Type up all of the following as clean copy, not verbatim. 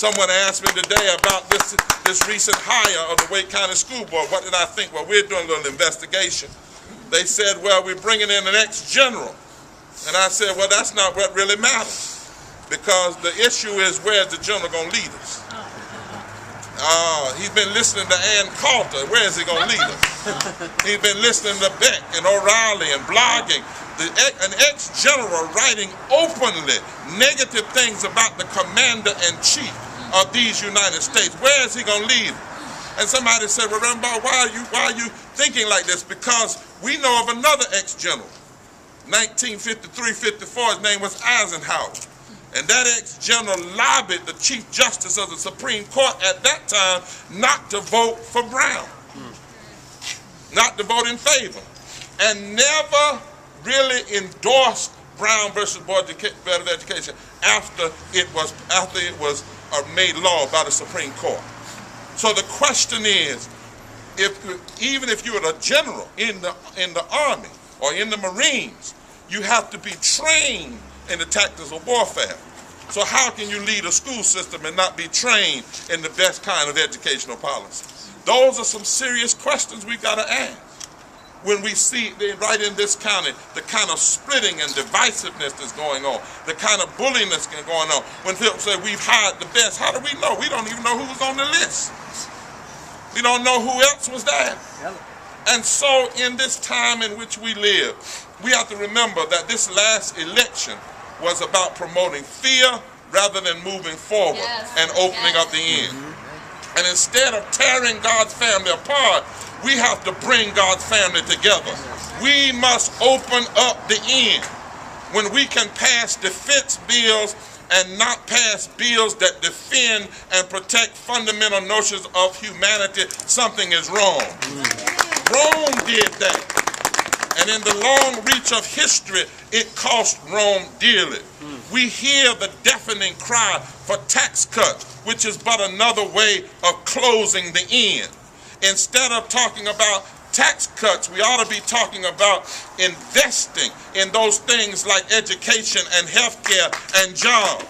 Someone asked me today about this recent hire of the Wake County School Board. What did I think? Well, we're doing a little investigation. They said, well, we're bringing in an ex-general. And I said, well, that's not what really matters. Because the issue is, where's the general going to lead us? He's been listening to Ann Coulter. Where is he going to lead us? He's been listening to Beck and O'Reilly and blogging. An ex-general writing openly negative things about the commander-in-chief of these United States. Where is he going to lead? And somebody said, well, Rambo, why are you thinking like this? Because we know of another ex-general. 1953-54, his name was Eisenhower. And that ex-general lobbied the Chief Justice of the Supreme Court at that time not to vote for Brown, not to vote in favor, and never really endorsed Brown versus Board of Education after it was made law by the Supreme Court. So the question is, even if you're a general in the Army or in the Marines, you have to be trained in the tactics of warfare. So how can you lead a school system and not be trained in the best kind of educational policy? Those are some serious questions we've got to ask. When we see right in this county, the kind of splitting and divisiveness that's going on, the kind of bullying that's going on. When people say we've hired the best, how do we know? We don't even know who was on the list. We don't know who else was there. And so in this time in which we live, we have to remember that this last election was about promoting fear rather than moving forward and opening up the end. And instead of tearing God's family apart, we have to bring God's family together. We must open up the end. When we can pass defense bills and not pass bills that defend and protect fundamental notions of humanity, something is wrong. Rome did that. And in the long reach of history, it cost Rome dearly. We hear the deafening cry for tax cuts, which is but another way of closing the end. Instead of talking about tax cuts, we ought to be talking about investing in those things like education and healthcare and jobs.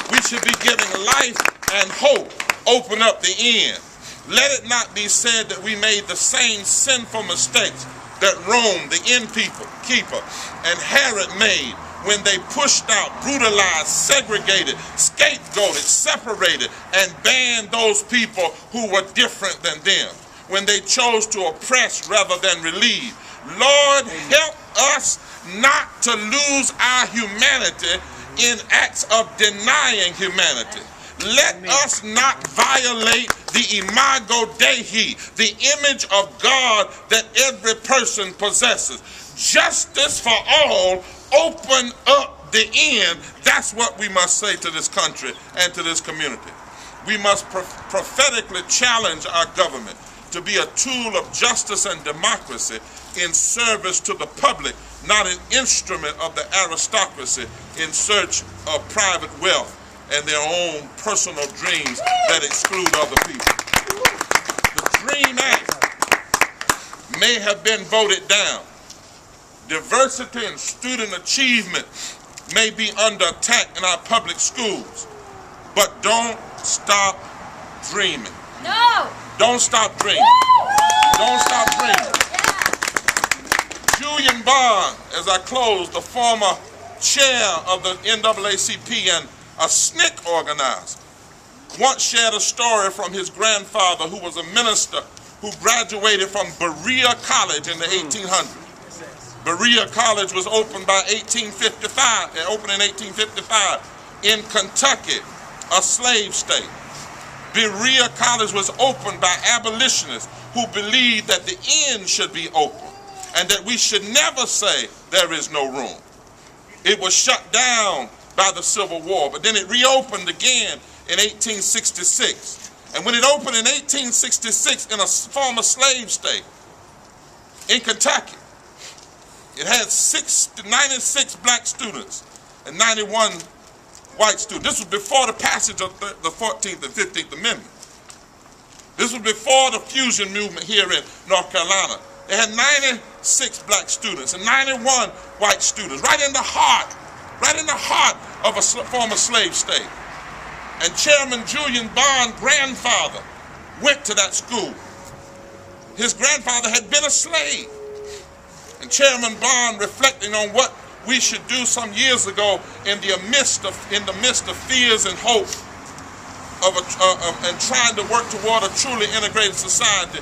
We should be giving life and hope. Open up the end. Let it not be said that we made the same sinful mistakes that Rome, the innkeeper, and Herod made when they pushed out, brutalized, segregated, scapegoated, separated, and banned those people who were different than them, when they chose to oppress rather than relieve. Lord, help us not to lose our humanity in acts of denying humanity. Let us not violate the imago Dei, the image of God that every person possesses. Justice for all, open up the end. That's what we must say to this country and to this community. We must prophetically challenge our government to be a tool of justice and democracy in service to the public, not an instrument of the aristocracy in search of private wealth and their own personal dreams that exclude other people. The DREAM Act may have been voted down. Diversity and student achievement may be under attack in our public schools. But don't stop dreaming. No! Don't stop dreaming. Don't stop dreaming. Julian Bond, as I close, the former chair of the NAACP and a SNCC organizer, once shared a story from his grandfather, who was a minister who graduated from Berea College in the 1800s. Berea College was opened by 1855, opened in 1855 in Kentucky, a slave state. Berea College was opened by abolitionists who believed that the end should be open and that we should never say there is no room. It was shut down by the Civil War, but then it reopened again in 1866. And when it opened in 1866 in a former slave state in Kentucky, it had 96 black students and 91 white students. This was before the passage of the 14th and 15th Amendment. This was before the fusion movement here in North Carolina. They had 96 black students and 91 white students, right in the heart of a former slave state. And Chairman Julian Bond's grandfather went to that school. His grandfather had been a slave. And Chairman Bond, reflecting on what we should do some years ago in the midst of fears and hope and trying to work toward a truly integrated society,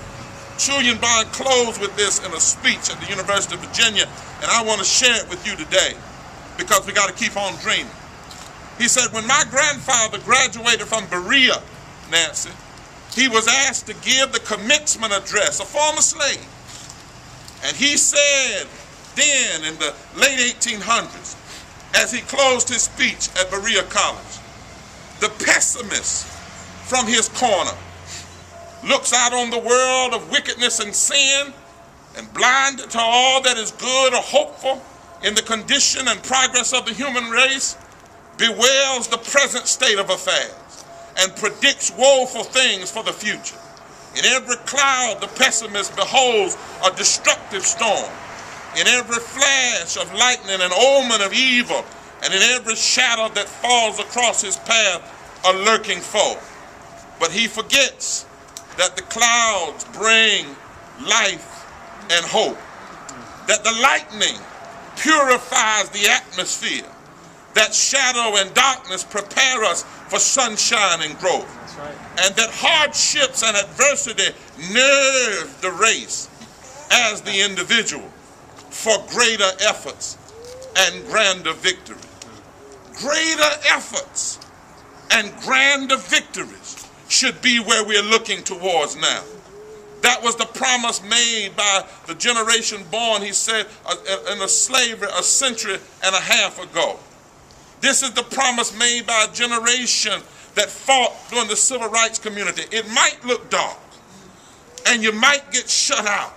Julian Bond closed with this in a speech at the University of Virginia, and I want to share it with you today because we got to keep on dreaming. He said, when my grandfather graduated from Berea, Nancy, he was asked to give the commencement address, a former slave. And he said then in the late 1800s, as he closed his speech at Berea College, the pessimist from his corner looks out on the world of wickedness and sin, and blinded to all that is good or hopeful in the condition and progress of the human race, bewails the present state of affairs and predicts woeful things for the future. In every cloud, the pessimist beholds a destructive storm. In every flash of lightning, an omen of evil, and in every shadow that falls across his path, a lurking foe. But he forgets that the clouds bring life and hope, that the lightning purifies the atmosphere, that shadow and darkness prepare us for sunshine and growth. That's right. And that hardships and adversity nerve the race as the individual for greater efforts and grander victories. Greater efforts and grander victories should be where we're looking towards now. That was the promise made by the generation born, he said, in a slavery a century and a half ago. This is the promise made by a generation that fought during the civil rights community. It might look dark, and you might get shut out,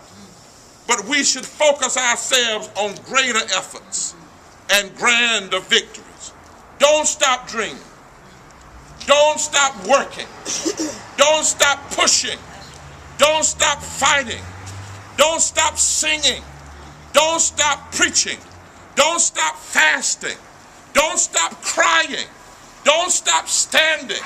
but we should focus ourselves on greater efforts and grander victories. Don't stop dreaming. Don't stop working. Don't stop pushing. Don't stop fighting. Don't stop singing. Don't stop preaching. Don't stop fasting. Don't stop crying. Don't stop standing.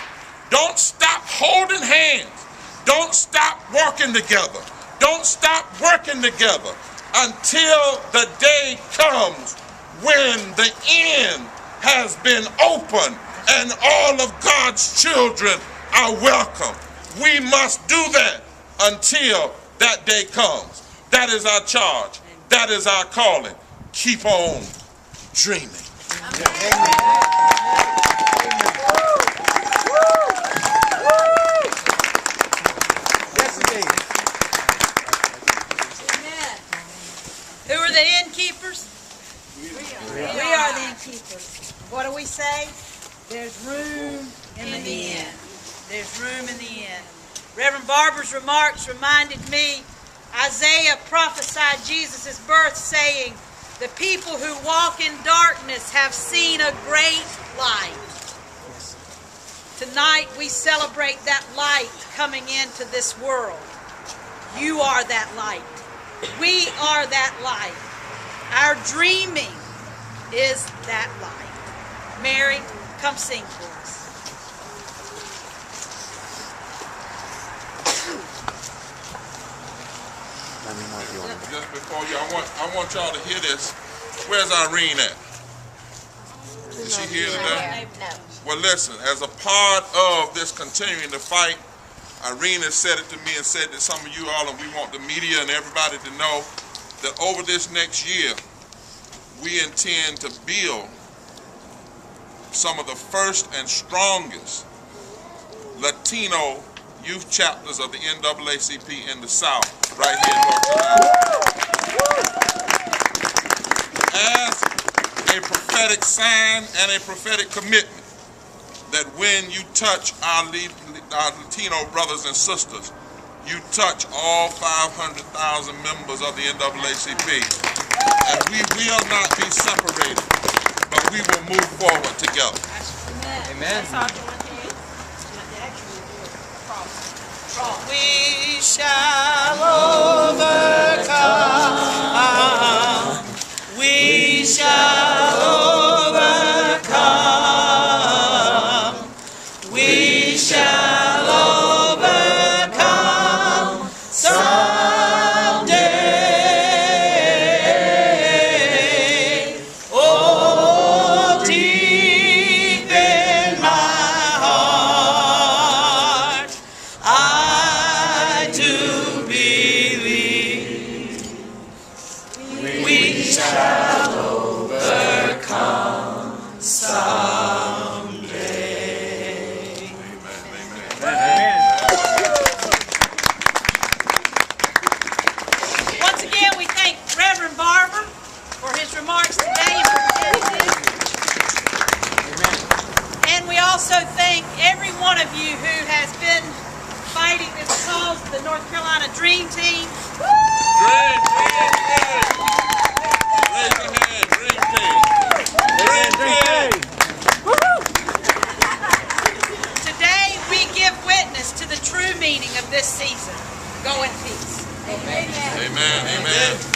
Don't stop holding hands. Don't stop working together. Don't stop working together until the day comes when the end has been opened and all of God's children are welcome. We must do that until that day comes. That is our charge. That is our calling. Keep on dreaming. Who are the innkeepers? We are the innkeepers. What do we say? There's room in the inn. There's room in the inn. Reverend Barber's remarks reminded me, Isaiah prophesied Jesus' birth, saying, the people who walk in darkness have seen a great light. Tonight we celebrate that light coming into this world. You are that light. We are that light. Our dreaming is that light. Mary, come sing for us. Just before you, I want y'all to hear this. Where's Irene at? Is she here today? No. Well, listen, as a part of this continuing to fight, Irene has said it to me and said that some of you all, and we want the media and everybody to know that over this next year, we intend to build some of the first and strongest Latino youth chapters of the NAACP in the South, right here in North Carolina. As a prophetic sign and a prophetic commitment that when you touch our Latino brothers and sisters, you touch all 500,000 members of the NAACP. And we will not be separated, but we will move forward together. Amen. We shall overcome. We shall overcome. We shall overcome someday. Oh, deep in my heart, I do believe we shall overcome someday. Once again, we thank Reverend Barber for his remarks today and for presenting this. And we also thank every one of you who has been fighting this cause of the North Carolina Dream Team. Dream Team. Raise your hand, Dream Team. Dream Team. Today we give witness to the true meaning of this season. Go in peace. Amen. Amen.